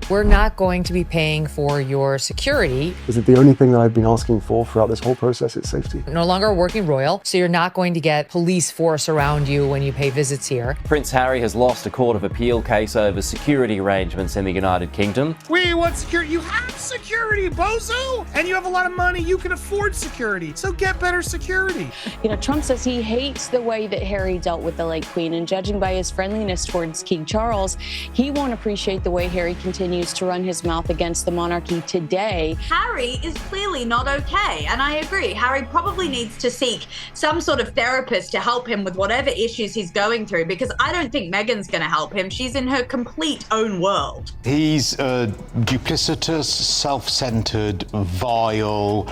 we're not going to be paying for your security. Is it the only thing that I've been asking for throughout this whole process? It's safety. No longer a working royal, so you're not going to get police force around you when you pay visits here. Prince Harry has lost a Court of Appeal case over security arrangements in the United Kingdom. Wait, what security? You have security, bozo! And you have a lot of money, you can afford security. So get better security. You know, Trump says he hates the way that Harry dealt with the late Queen, and judging by his friendliness towards King Charles, he won't appreciate the way Harry continues to run his mouth against the monarchy today. Harry is clearly not okay, and I agree. Harry probably needs to seek some sort of therapist to help him with whatever issues he's going through, because I don't think Meghan's going to help him. She's in her complete own world. He's a duplicitous, self-centered, vile,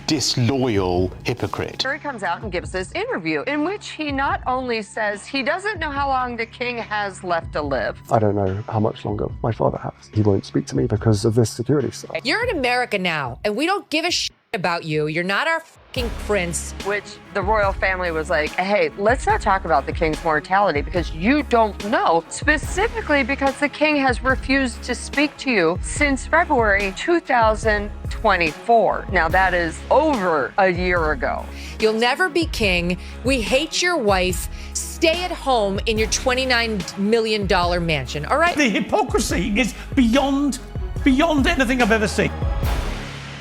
disloyal hypocrite. Harry comes out and gives this interview in which he not only says he doesn't know how long the king has left to live. I don't know how much longer my father has. He won't speak to me because of this security stuff. You're in America now, and we don't give a shit about you. You're not our fucking prince. Which the royal family was like, hey, let's not talk about the king's mortality because you don't know, specifically because the king has refused to speak to you since February 2024. Now that is over a year ago. You'll never be king. We hate your wife. Stay at home in your $29 million mansion, all right? The hypocrisy is beyond anything I've ever seen.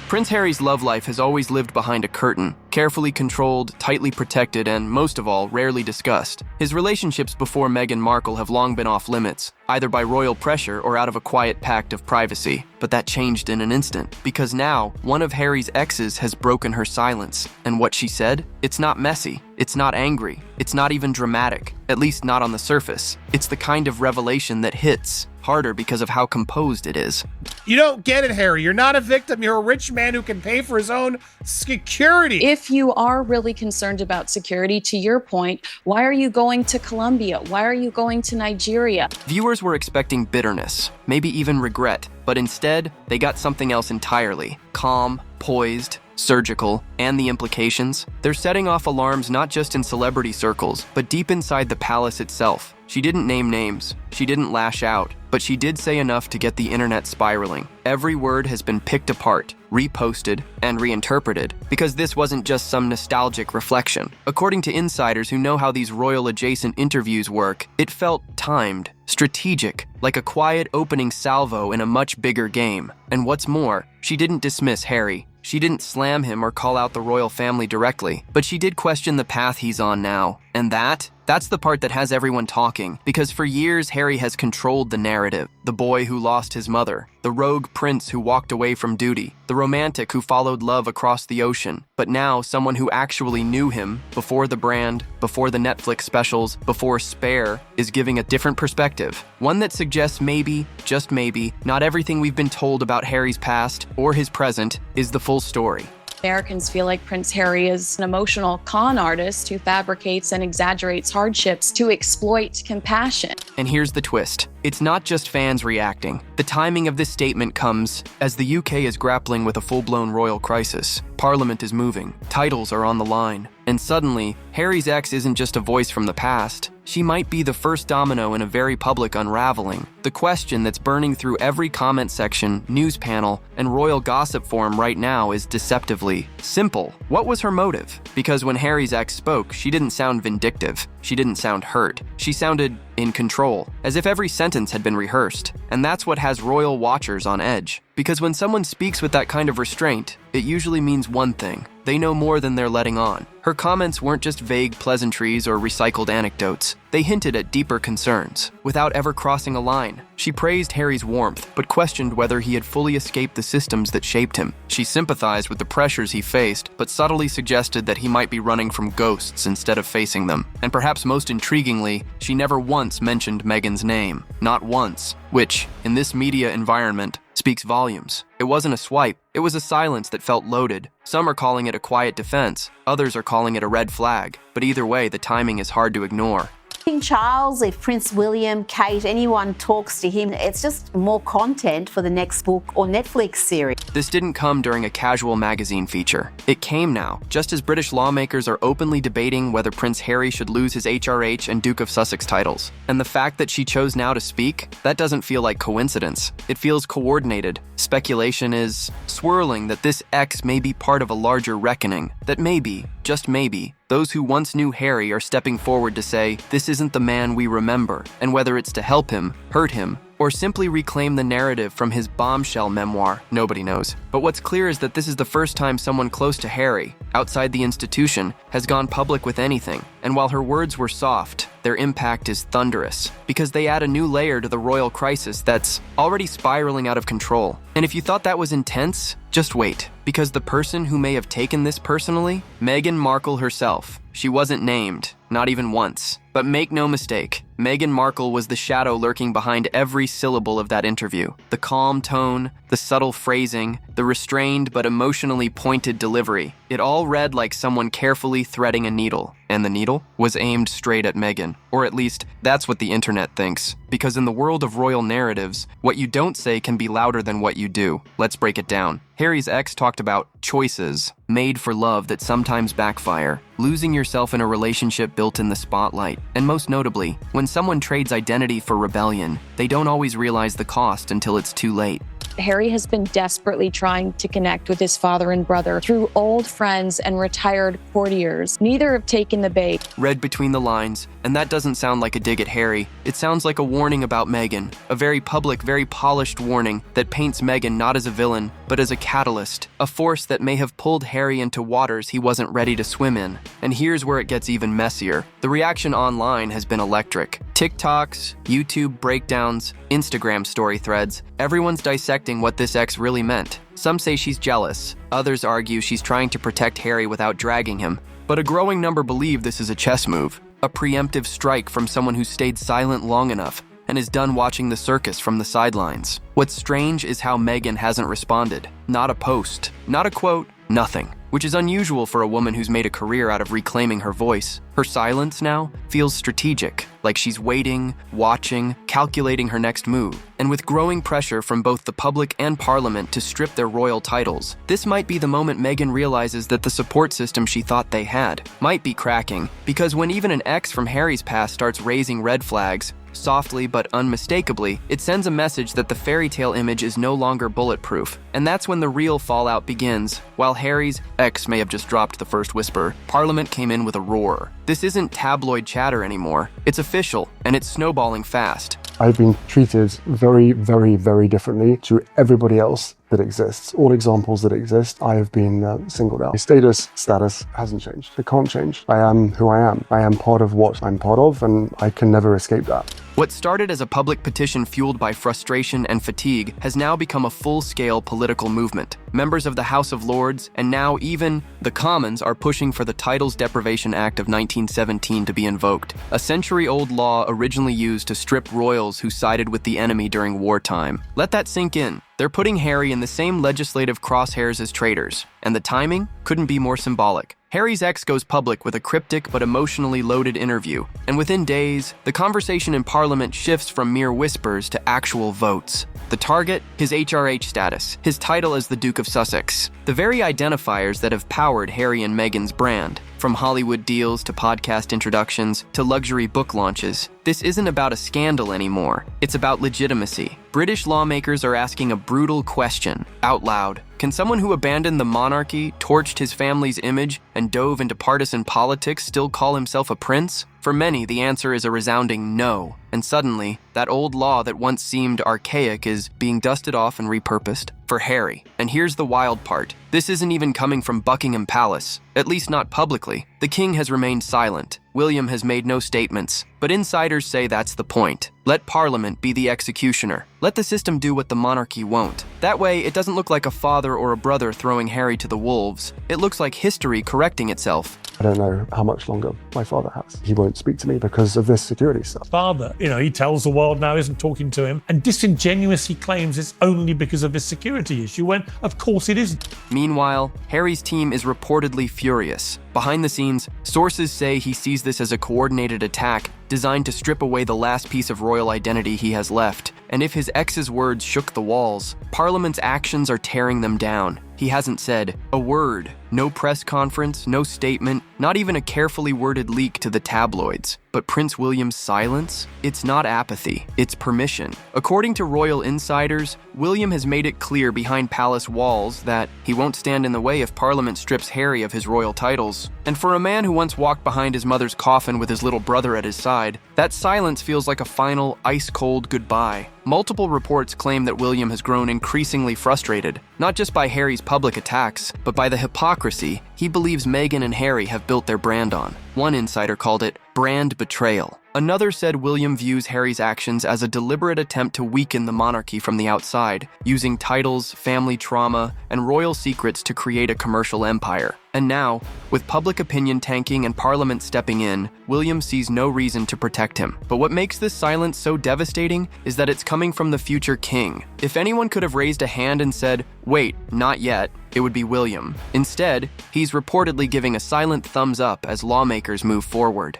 Prince Harry's love life has always lived behind a curtain, carefully controlled, tightly protected, and most of all, rarely discussed. His relationships before Meghan Markle have long been off limits, either by royal pressure or out of a quiet pact of privacy. But that changed in an instant, because now, one of Harry's exes has broken her silence. And what she said? It's not messy. It's not angry. It's not even dramatic, at least not on the surface. It's the kind of revelation that hits harder because of how composed it is. You don't get it, Harry. You're not a victim. You're a rich man who can pay for his own security. If you are really concerned about security, to your point, why are you going to Colombia? Why are you going to Nigeria? Viewers were expecting bitterness, maybe even regret, but instead, they got something else entirely. Calm, poised, surgical, and the implications. They're setting off alarms not just in celebrity circles, but deep inside the palace itself. She didn't name names, she didn't lash out, but she did say enough to get the internet spiraling. Every word has been picked apart, reposted, and reinterpreted, because this wasn't just some nostalgic reflection. According to insiders who know how these royal-adjacent interviews work, it felt timed, strategic, like a quiet opening salvo in a much bigger game. And what's more, she didn't dismiss Harry. She didn't slam him or call out the royal family directly, but she did question the path he's on now. And that's the part that has everyone talking, because for years Harry has controlled the narrative. The boy who lost his mother, the rogue prince who walked away from duty, the romantic who followed love across the ocean. But now someone who actually knew him, before the brand, before the Netflix specials, before Spare, is giving a different perspective. One that suggests maybe, just maybe, not everything we've been told about Harry's past or his present is the full story. Americans feel like Prince Harry is an emotional con artist who fabricates and exaggerates hardships to exploit compassion. And here's the twist. It's not just fans reacting. The timing of this statement comes as the UK is grappling with a full-blown royal crisis. Parliament is moving. Titles are on the line. And suddenly, Harry's ex isn't just a voice from the past. She might be the first domino in a very public unraveling. The question that's burning through every comment section, news panel, and royal gossip forum right now is deceptively simple. What was her motive? Because when Harry's ex spoke, she didn't sound vindictive. She didn't sound hurt. She sounded in control, as if every sentence had been rehearsed. And that's what has royal watchers on edge. Because when someone speaks with that kind of restraint, it usually means one thing. They know more than they're letting on. Her comments weren't just vague pleasantries or recycled anecdotes. They hinted at deeper concerns, without ever crossing a line. She praised Harry's warmth, but questioned whether he had fully escaped the systems that shaped him. She sympathized with the pressures he faced, but subtly suggested that he might be running from ghosts instead of facing them. And perhaps most intriguingly, she never once mentioned Meghan's name. Not once. Which, in this media environment, speaks volumes. It wasn't a swipe, it was a silence that felt loaded. Some are calling it a quiet defense, others are calling it a red flag, but either way, the timing is hard to ignore. King Charles, if Prince William, Kate, anyone talks to him, it's just more content for the next book or Netflix series. This didn't come during a casual magazine feature. It came now, just as British lawmakers are openly debating whether Prince Harry should lose his HRH and Duke of Sussex titles. And the fact that she chose now to speak, that doesn't feel like coincidence. It feels coordinated. Speculation is swirling that this ex may be part of a larger reckoning, that maybe, just maybe, those who once knew Harry are stepping forward to say, this isn't the man we remember, and whether it's to help him, hurt him, or simply reclaim the narrative from his bombshell memoir, nobody knows. But what's clear is that this is the first time someone close to Harry, outside the institution, has gone public with anything. And while her words were soft, their impact is thunderous, because they add a new layer to the royal crisis that's already spiraling out of control. And if you thought that was intense, just wait, because the person who may have taken this personally, Meghan Markle herself. She wasn't named, not even once. But make no mistake, Meghan Markle was the shadow lurking behind every syllable of that interview. The calm tone, the subtle phrasing, the restrained but emotionally pointed delivery. It all read like someone carefully threading a needle. And the needle was aimed straight at Meghan. Or at least, that's what the internet thinks. Because in the world of royal narratives, what you don't say can be louder than what you do. Let's break it down. Harry's ex talked about choices made for love that sometimes backfire, losing yourself in a relationship built in the spotlight, and most notably, when someone trades identity for rebellion, they don't always realize the cost until it's too late. Harry has been desperately trying to connect with his father and brother through old friends and retired courtiers. Neither have taken the bait. Read between the lines, and that doesn't sound like a dig at Harry. It sounds like a warning about Meghan, a very public, very polished warning that paints Meghan not as a villain, but as a catalyst, a force that may have pulled Harry into waters he wasn't ready to swim in. And here's where it gets even messier. The reaction online has been electric. TikToks, YouTube breakdowns, Instagram story threads, everyone's dissecting what this ex really meant. Some say she's jealous, others argue she's trying to protect Harry without dragging him. But a growing number believe this is a chess move, a preemptive strike from someone who stayed silent long enough and is done watching the circus from the sidelines. What's strange is how Meghan hasn't responded. Not a post, not a quote, nothing. Which is unusual for a woman who's made a career out of reclaiming her voice. Her silence now feels strategic, like she's waiting, watching, calculating her next move. And with growing pressure from both the public and Parliament to strip their royal titles, this might be the moment Meghan realizes that the support system she thought they had might be cracking. Because when even an ex from Harry's past starts raising red flags, softly but unmistakably, it sends a message that the fairy tale image is no longer bulletproof. And that's when the real fallout begins. While Harry's ex may have just dropped the first whisper, Parliament came in with a roar. This isn't tabloid chatter anymore. It's official, and it's snowballing fast. I've been treated very, very, very differently to everybody else that exists. All examples that exist, I have been singled out. My status hasn't changed. It can't change. I am who I am. I am part of what I'm part of, and I can never escape that. What started as a public petition fueled by frustration and fatigue has now become a full-scale political movement. Members of the House of Lords, and now even the Commons, are pushing for the Titles Deprivation Act of 1917 to be invoked, a century-old law originally used to strip royals who sided with the enemy during wartime. Let that sink in. They're putting Harry in the same legislative crosshairs as traitors, and the timing couldn't be more symbolic. Harry's ex goes public with a cryptic but emotionally loaded interview, and within days, the conversation in Parliament shifts from mere whispers to actual votes. The target? His HRH status, his title as the Duke of Sussex, the very identifiers that have powered Harry and Meghan's brand. From Hollywood deals to podcast introductions to luxury book launches, this isn't about a scandal anymore. It's about legitimacy. British lawmakers are asking a brutal question, out loud. Can someone who abandoned the monarchy, torched his family's image, and dove into partisan politics still call himself a prince? For many, the answer is a resounding no. And suddenly, that old law that once seemed archaic is being dusted off and repurposed for Harry. And here's the wild part. This isn't even coming from Buckingham Palace, at least not publicly. The king has remained silent. William has made no statements. But insiders say that's the point. Let Parliament be the executioner. Let the system do what the monarchy won't. That way, it doesn't look like a father or a brother throwing Harry to the wolves. It looks like history correcting itself. I don't know how much longer my father has. He won't speak to me because of this security stuff. Father, he tells the world now isn't talking to him and disingenuously claims it's only because of his security issue when, of course, it isn't. Meanwhile, Harry's team is reportedly furious. Behind the scenes, sources say he sees this as a coordinated attack designed to strip away the last piece of royal identity he has left. And if his ex's words shook the walls, Parliament's actions are tearing them down. He hasn't said a word, no press conference, no statement, not even a carefully worded leak to the tabloids. But Prince William's silence? It's not apathy, it's permission. According to royal insiders, William has made it clear behind palace walls that he won't stand in the way if Parliament strips Harry of his royal titles. And for a man who once walked behind his mother's coffin with his little brother at his side, that silence feels like a final, ice-cold goodbye. Multiple reports claim that William has grown increasingly frustrated, not just by Harry's public attacks, but by the hypocrisy he believes Meghan and Harry have built their brand on. One insider called it brand betrayal. Another said William views Harry's actions as a deliberate attempt to weaken the monarchy from the outside, using titles, family trauma, and royal secrets to create a commercial empire. And now, with public opinion tanking and Parliament stepping in, William sees no reason to protect him. But what makes this silence so devastating is that it's coming from the future king. If anyone could have raised a hand and said, "Wait, not yet," it would be William. Instead, he's reportedly giving a silent thumbs up as lawmakers move forward.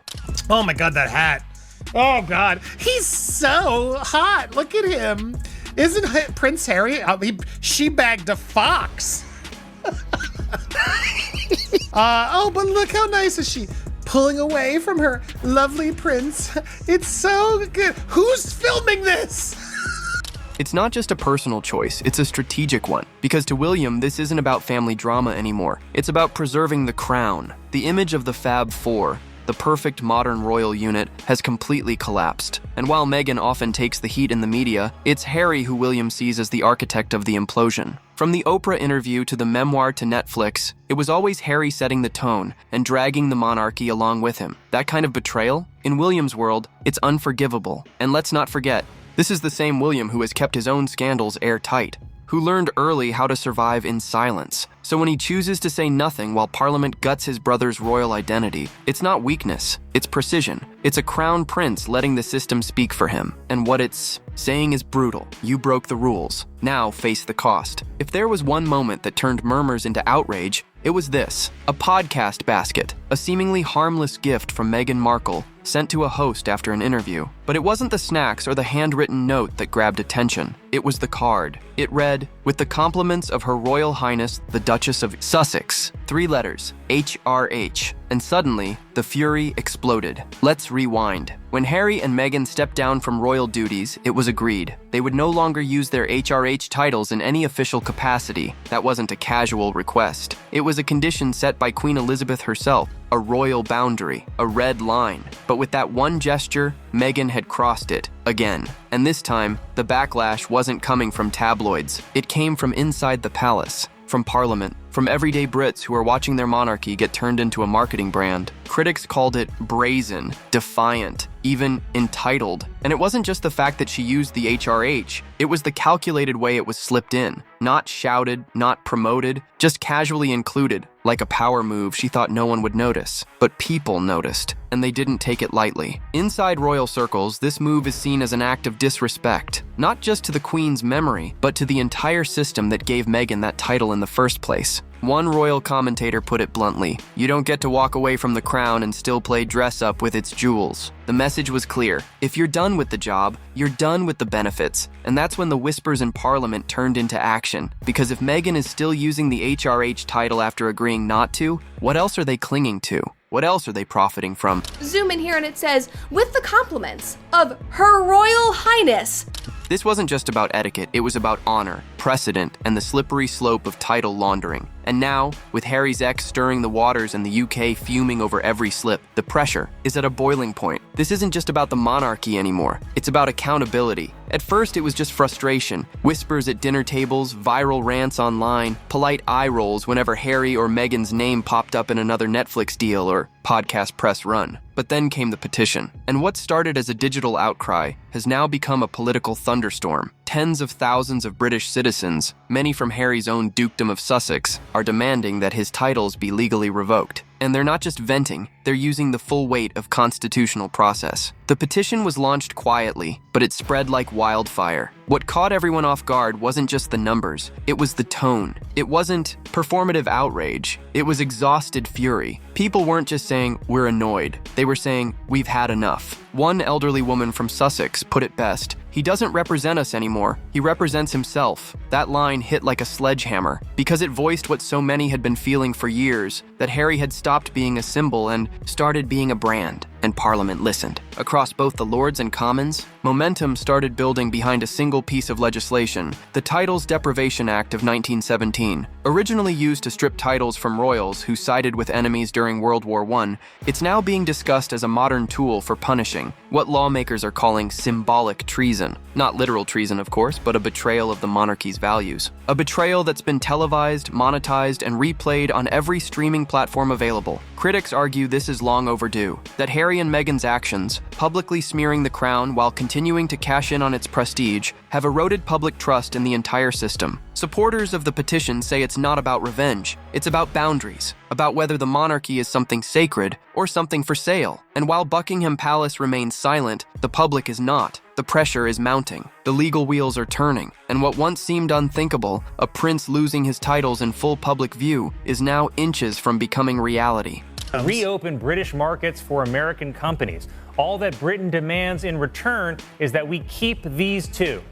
Oh my God, that hat. Oh God, he's so hot. Look at him. Isn't Prince Harry? She bagged a fox. But look how nice is she. Pulling away from her lovely prince. It's so good. Who's filming this? It's not just a personal choice, it's a strategic one. Because to William, this isn't about family drama anymore. It's about preserving the crown. The image of the Fab Four, the perfect modern royal unit, has completely collapsed. And while Meghan often takes the heat in the media, it's Harry who William sees as the architect of the implosion. From the Oprah interview to the memoir to Netflix, it was always Harry setting the tone and dragging the monarchy along with him. That kind of betrayal, in William's world, it's unforgivable. And let's not forget, this is the same William who has kept his own scandals airtight, who learned early how to survive in silence. So when he chooses to say nothing while Parliament guts his brother's royal identity, it's not weakness, it's precision. It's a crown prince letting the system speak for him. And what it's saying is brutal. You broke the rules. Now face the cost. If there was one moment that turned murmurs into outrage, it was this: a podcast basket, a seemingly harmless gift from Meghan Markle, sent to a host after an interview. But it wasn't the snacks or the handwritten note that grabbed attention. It was the card. It read, "With the compliments of Her Royal Highness, the Duchess of Sussex." 3 letters, HRH. And suddenly, the fury exploded. Let's rewind. When Harry and Meghan stepped down from royal duties, it was agreed they would no longer use their HRH titles in any official capacity. That wasn't a casual request. It was a condition set by Queen Elizabeth herself, a royal boundary, a red line. But with that one gesture, Meghan had crossed it again. And this time, the backlash wasn't coming from tabloids. It came from inside the palace, from Parliament, from everyday Brits who are watching their monarchy get turned into a marketing brand. Critics called it brazen, defiant, even entitled. And it wasn't just the fact that she used the HRH, it was the calculated way it was slipped in. Not shouted, not promoted, just casually included, like a power move she thought no one would notice. But people noticed, and they didn't take it lightly. Inside royal circles, this move is seen as an act of disrespect, not just to the Queen's memory, but to the entire system that gave Meghan that title in the first place. One royal commentator put it bluntly: "You don't get to walk away from the crown and still play dress up with its jewels." The message was clear. If you're done with the job, you're done with the benefits. And that's when the whispers in Parliament turned into action. Because if Meghan is still using the HRH title after agreeing not to, what else are they clinging to? What else are they profiting from? Zoom in here and it says, "With the compliments of Her Royal Highness." This wasn't just about etiquette, it was about honor, precedent, and the slippery slope of title laundering. And now, with Harry's ex stirring the waters and the UK fuming over every slip, the pressure is at a boiling point. This isn't just about the monarchy anymore, it's about accountability. At first, it was just frustration, whispers at dinner tables, viral rants online, polite eye rolls whenever Harry or Meghan's name popped up in another Netflix deal or podcast press run. But then came the petition. And what started as a digital outcry has now become a political thunderstorm. Tens of thousands of British citizens, many from Harry's own dukedom of Sussex, are demanding that his titles be legally revoked. And they're not just venting, they're using the full weight of constitutional process. The petition was launched quietly, but it spread like wildfire. What caught everyone off guard wasn't just the numbers, it was the tone. It wasn't performative outrage, it was exhausted fury. People weren't just saying, "We're annoyed." They were saying, "We've had enough." One elderly woman from Sussex put it best: "He doesn't represent us anymore, he represents himself." That line hit like a sledgehammer, because it voiced what so many had been feeling for years, that Harry had stopped being a symbol and started being a brand. And Parliament listened. Across both the Lords and Commons, momentum started building behind a single piece of legislation, the Titles Deprivation Act of 1917. Originally used to strip titles from royals who sided with enemies during World War I, it's now being discussed as a modern tool for punishing what lawmakers are calling symbolic treason. Not literal treason, of course, but a betrayal of the monarchy's values. A betrayal that's been televised, monetized, and replayed on every streaming platform available. Critics argue this is long overdue, that Harry and Meghan's actions, publicly smearing the crown while continuing to cash in on its prestige, have eroded public trust in the entire system. Supporters of the petition say it's not about revenge, it's about boundaries, about whether the monarchy is something sacred or something for sale. And while Buckingham Palace remains silent, the public is not. The pressure is mounting, the legal wheels are turning, and what once seemed unthinkable, a prince losing his titles in full public view, is now inches from becoming reality. Reopen British markets for American companies. All that Britain demands in return is that we keep these two.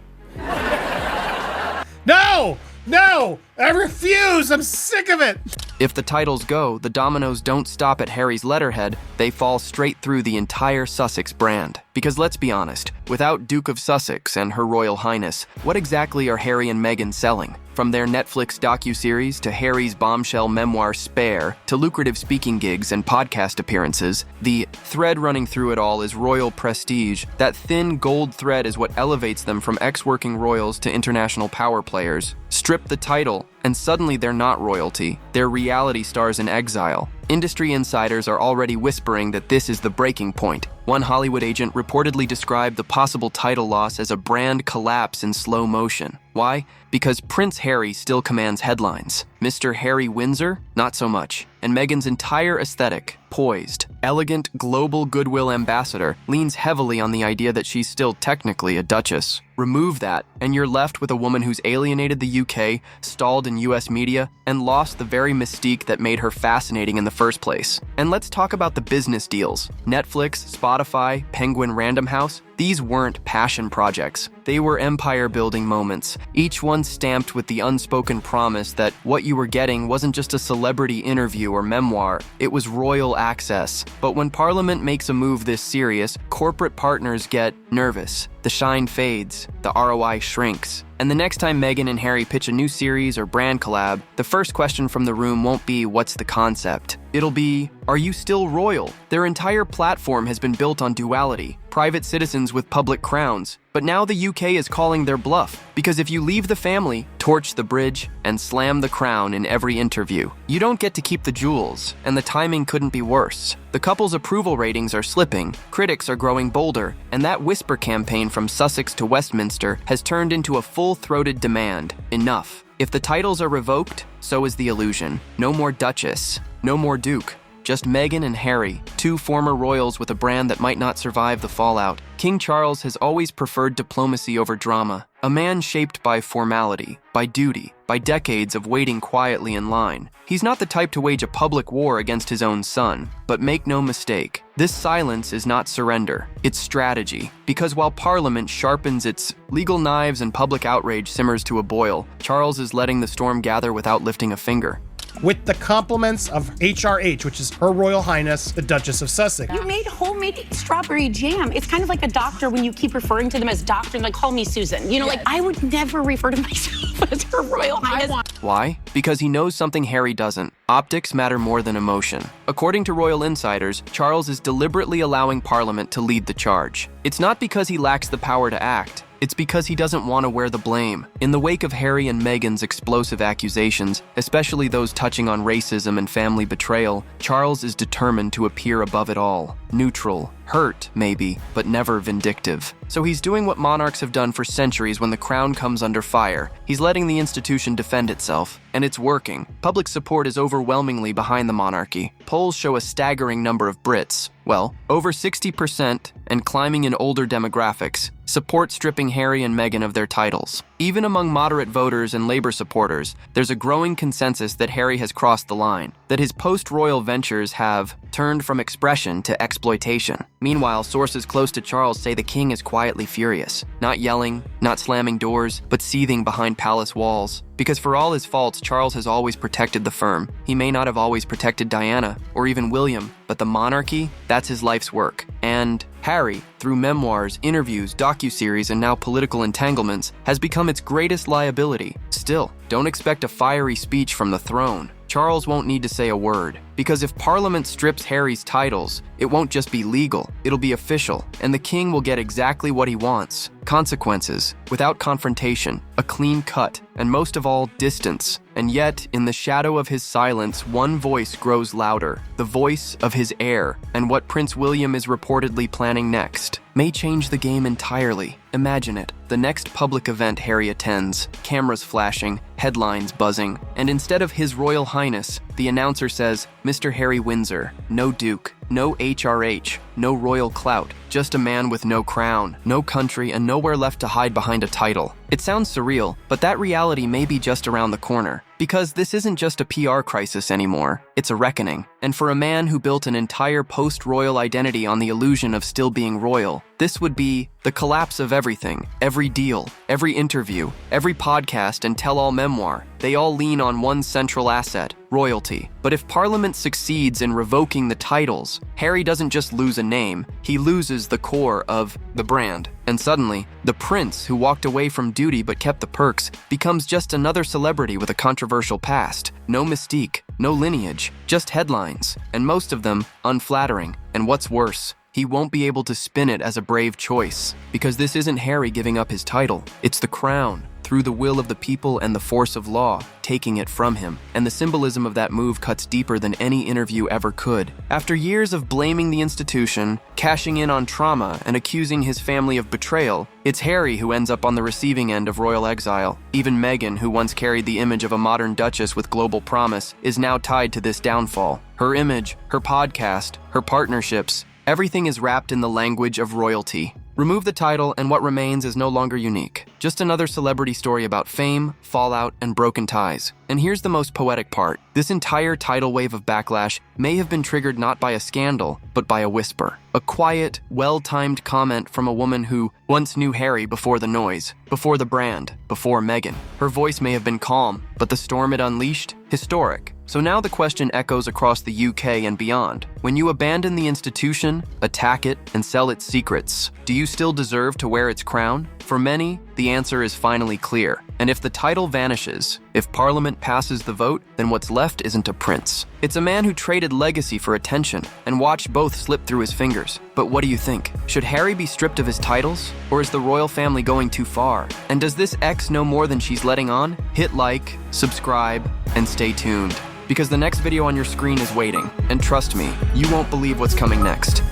No! No! I refuse! I'm sick of it! If the titles go, the dominoes don't stop at Harry's letterhead, they fall straight through the entire Sussex brand. Because let's be honest, without Duke of Sussex and Her Royal Highness, what exactly are Harry and Meghan selling? From their Netflix docuseries to Harry's bombshell memoir Spare, to lucrative speaking gigs and podcast appearances, the thread running through it all is royal prestige. That thin gold thread is what elevates them from ex-working royals to international power players. Strip the title, and suddenly they're not royalty, they're reality stars in exile. Industry insiders are already whispering that this is the breaking point. One Hollywood agent reportedly described the possible title loss as a brand collapse in slow motion. Why? Because Prince Harry still commands headlines. Mr. Harry Windsor? Not so much. And Meghan's entire aesthetic, poised, elegant global goodwill ambassador, leans heavily on the idea that she's still technically a duchess. Remove that, and you're left with a woman who's alienated the UK, stalled in US media, and lost the very mystique that made her fascinating in the first place. And let's talk about the business deals. Netflix, Spotify, Penguin Random House, these weren't passion projects. They were empire-building moments, each one stamped with the unspoken promise that what you were getting wasn't just a celebrity interview or memoir, it was royal access. But when Parliament makes a move this serious, corporate partners get nervous. The shine fades, the ROI shrinks. And the next time Meghan and Harry pitch a new series or brand collab, the first question from the room won't be, "What's the concept?" It'll be, "Are you still royal?" Their entire platform has been built on duality, private citizens with public crowns. But now the UK is calling their bluff, because if you leave the family, torch the bridge, and slam the crown in every interview, you don't get to keep the jewels, and the timing couldn't be worse. The couple's approval ratings are slipping, critics are growing bolder, and that whisper campaign from Sussex to Westminster has turned into a full-throated demand. Enough. If the titles are revoked, so is the illusion. No more Duchess, no more Duke. Just Meghan and Harry, two former royals with a brand that might not survive the fallout. King Charles has always preferred diplomacy over drama, a man shaped by formality, by duty, by decades of waiting quietly in line. He's not the type to wage a public war against his own son, but make no mistake, this silence is not surrender, it's strategy. Because while Parliament sharpens its legal knives and public outrage simmers to a boil, Charles is letting the storm gather without lifting a finger. With the compliments of HRH, which is Her Royal Highness, the Duchess of Sussex. You made homemade strawberry jam. It's kind of like a doctor when you keep referring to them as doctor, like, call me Susan. You know, like, I would never refer to myself as Her Royal Highness. Why? Because he knows something Harry doesn't. Optics matter more than emotion. According to royal insiders, Charles is deliberately allowing Parliament to lead the charge. It's not because he lacks the power to act. It's because he doesn't want to wear the blame. In the wake of Harry and Meghan's explosive accusations, especially those touching on racism and family betrayal, Charles is determined to appear above it all, neutral, Hurt, maybe, but never vindictive. So he's doing what monarchs have done for centuries when the crown comes under fire. He's letting the institution defend itself, and it's working. Public support is overwhelmingly behind the monarchy. Polls show a staggering number of Brits, well, over 60% and climbing in older demographics, support stripping Harry and Meghan of their titles. Even among moderate voters and Labour supporters, there's a growing consensus that Harry has crossed the line, that his post-royal ventures have turned from expression to exploitation. Meanwhile, sources close to Charles say the king is quietly furious, not yelling, not slamming doors, but seething behind palace walls. Because for all his faults, Charles has always protected the firm. He may not have always protected Diana, or even William, but the monarchy, that's his life's work. And Harry, through memoirs, interviews, docuseries, and now political entanglements, has become its greatest liability. Still, don't expect a fiery speech from the throne. Charles won't need to say a word, because if Parliament strips Harry's titles, it won't just be legal, it'll be official, and the king will get exactly what he wants. Consequences, without confrontation, a clean cut, and most of all, distance. And yet, in the shadow of his silence, one voice grows louder, the voice of his heir, and what Prince William is reportedly planning next may change the game entirely. Imagine it, the next public event Harry attends, cameras flashing, headlines buzzing, and instead of His Royal Highness, the announcer says, Mr. Harry Windsor, no Duke, no HRH, no royal clout, just a man with no crown, no country, and nowhere left to hide behind a title. It sounds surreal, but that reality may be just around the corner. Because this isn't just a PR crisis anymore, it's a reckoning. And for a man who built an entire post-royal identity on the illusion of still being royal, this would be the collapse of everything, every deal, every interview, every podcast and tell-all memoir. They all lean on one central asset, royalty. But if Parliament succeeds in revoking the titles, Harry doesn't just lose a name, he loses the core of the brand. And suddenly, the prince who walked away from duty but kept the perks becomes just another celebrity with a controversial past. No mystique, no lineage, just headlines, and most of them unflattering. And what's worse, he won't be able to spin it as a brave choice, because this isn't Harry giving up his title, it's the crown, through the will of the people and the force of law, taking it from him. And the symbolism of that move cuts deeper than any interview ever could. After years of blaming the institution, cashing in on trauma, and accusing his family of betrayal, it's Harry who ends up on the receiving end of royal exile. Even Meghan, who once carried the image of a modern duchess with global promise, is now tied to this downfall. Her image, her podcast, her partnerships, everything is wrapped in the language of royalty. Remove the title and what remains is no longer unique. Just another celebrity story about fame, fallout, and broken ties. And here's the most poetic part. This entire tidal wave of backlash may have been triggered not by a scandal, but by a whisper. A quiet, well-timed comment from a woman who once knew Harry before the noise, before the brand, before Meghan. Her voice may have been calm, but the storm it unleashed? Historic. So now the question echoes across the UK and beyond. When you abandon the institution, attack it, and sell its secrets, do you still deserve to wear its crown? For many, the answer is finally clear. And if the title vanishes, if Parliament passes the vote, then what's left isn't a prince. It's a man who traded legacy for attention and watched both slip through his fingers. But what do you think? Should Harry be stripped of his titles? Or is the royal family going too far? And does this ex know more than she's letting on? Hit like, subscribe, and stay tuned. Because the next video on your screen is waiting. And trust me, you won't believe what's coming next.